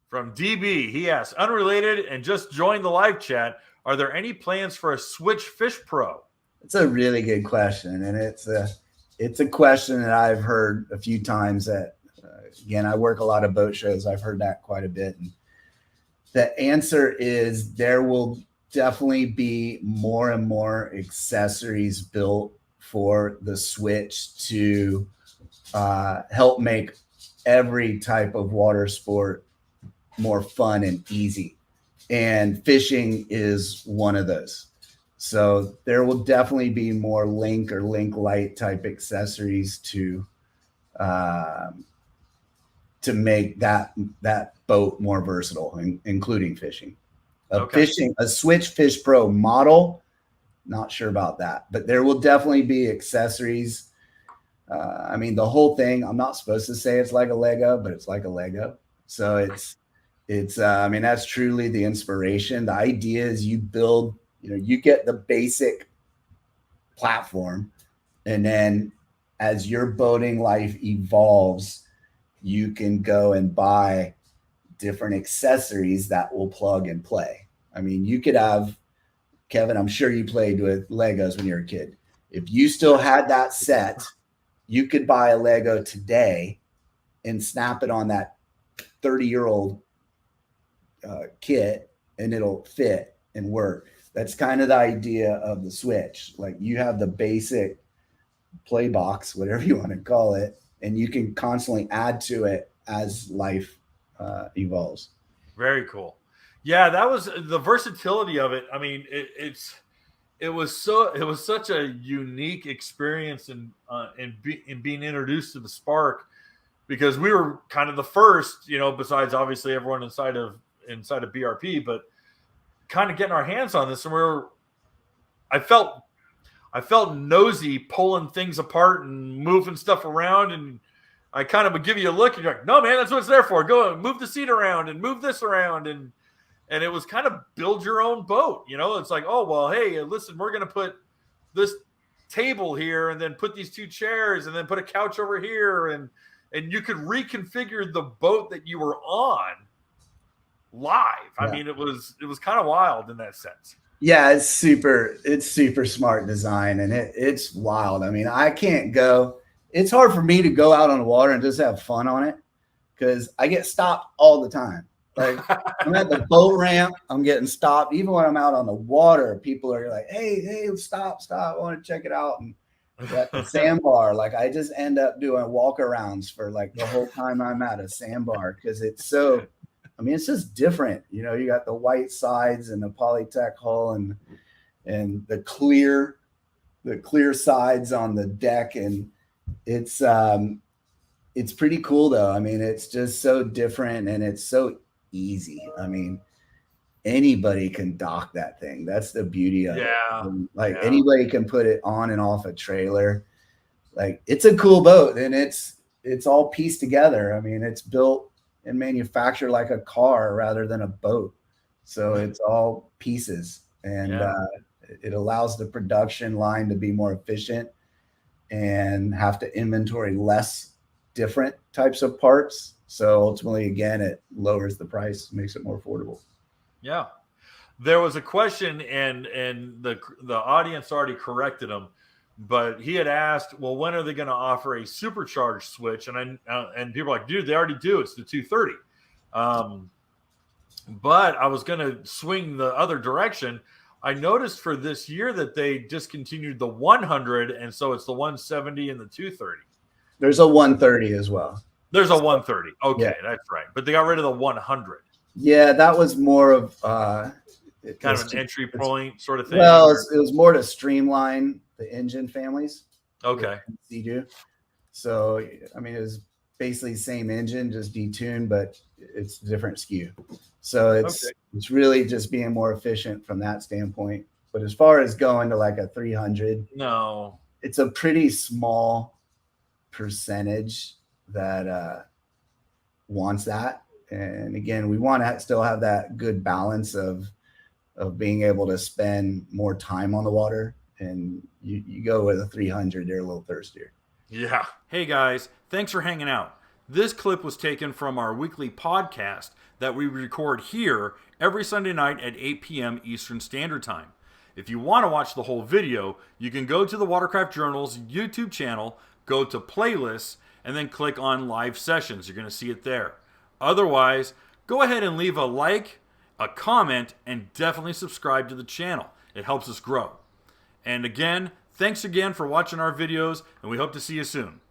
From DB, he asks, unrelated and just joined the live chat, are there any plans for a Switch Fish Pro? It's a really good question, and it's a question that I've heard a few times. That again, I work a lot of boat shows. I've heard that quite a bit, and the answer is there will definitely be more and more accessories built for the Switch to help make every type of water sport more fun and easy. And fishing is one of those. So there will definitely be more Link or Link Light type accessories uh, to make that boat more versatile, including fishing. A Switch Fish Pro model, not sure about that, but there will definitely be accessories. I mean, the whole thing, I'm not supposed to say it's like a Lego, but it's like a Lego. So it's I mean, that's truly the inspiration. The idea is you build, you get the basic platform, and then as your boating life evolves, you can go and buy different accessories that will plug and play. I mean, you could have, Kevin, I'm sure you played with Legos when you were a kid. If you still had that set, you could buy a Lego today and snap it on that 30-year-old kit, and it'll fit and work. That's kind of the idea of the Switch. Like, you have the basic play box, whatever you want to call it, and you can constantly add to it as life evolves. Very cool. Yeah, that was the versatility of it. I mean, it was such a unique experience in being introduced to the Spark, because we were kind of the first, besides obviously everyone inside of BRP, but kind of getting our hands on this, and I felt nosy pulling things apart and moving stuff around, and I kind of would give you a look and you're like, no, man, that's what it's there for. Go move the seat around and move this around. And it was kind of build your own boat. It's like, oh, well, hey, listen, we're going to put this table here and then put these two chairs and then put a couch over here. And you could reconfigure the boat that you were on live. Yeah. I mean, it was kind of wild in that sense. Yeah, it's super smart design, and it's wild. I mean, it's hard for me to go out on the water and just have fun on it, because I get stopped all the time. Like, I'm at the boat ramp, I'm getting stopped. Even when I'm out on the water, people are like, hey, stop, I want to check it out. And at the sandbar, like, I just end up doing walk-arounds for like the whole time I'm at a sandbar, because it's just different. You got the white sides and the Polytech hull and the clear sides on the deck, and it's pretty cool though. I mean, it's just so different, and it's so easy. I mean, anybody can dock that thing. That's the beauty of it. Anybody can put it on and off a trailer. Like, it's a cool boat, and it's all pieced together. I mean, it's built and manufactured like a car rather than a boat. So it's all pieces, and it allows the production line to be more efficient and have to inventory less different types of parts. So ultimately, again, it lowers the price, makes it more affordable. Yeah. There was a question, and the audience already corrected him, but he had asked, well, when are they going to offer a supercharged Switch? And people are like, dude, they already do. It's the 230. But I was going to swing the other direction. I noticed for this year that they discontinued the 100, and so it's the 170 and the 230. There's a 130 as well. There's a 130. Okay, yeah. That's right. But they got rid of the 100. Yeah, that was more of kind of an entry point sort of thing. Well, it was more to streamline the engine families. Okay. So, I mean, it was basically the same engine, just detuned, but it's a different SKU. So it's really just being more efficient from that standpoint. But as far as going to like a 300, no, it's a pretty small percentage that wants that. And again, we want to still have that good balance of being able to spend more time on the water. And you go with a 300, they're a little thirstier. Yeah. Hey guys, thanks for hanging out. This clip was taken from our weekly podcast that we record here every Sunday night at 8 p.m. Eastern Standard Time. If you want to watch the whole video, you can go to the Watercraft Journal's YouTube channel, go to playlists, and then click on live sessions. You're going to see it there. Otherwise, go ahead and leave a like, a comment, and definitely subscribe to the channel. It helps us grow. And again, thanks again for watching our videos, and we hope to see you soon.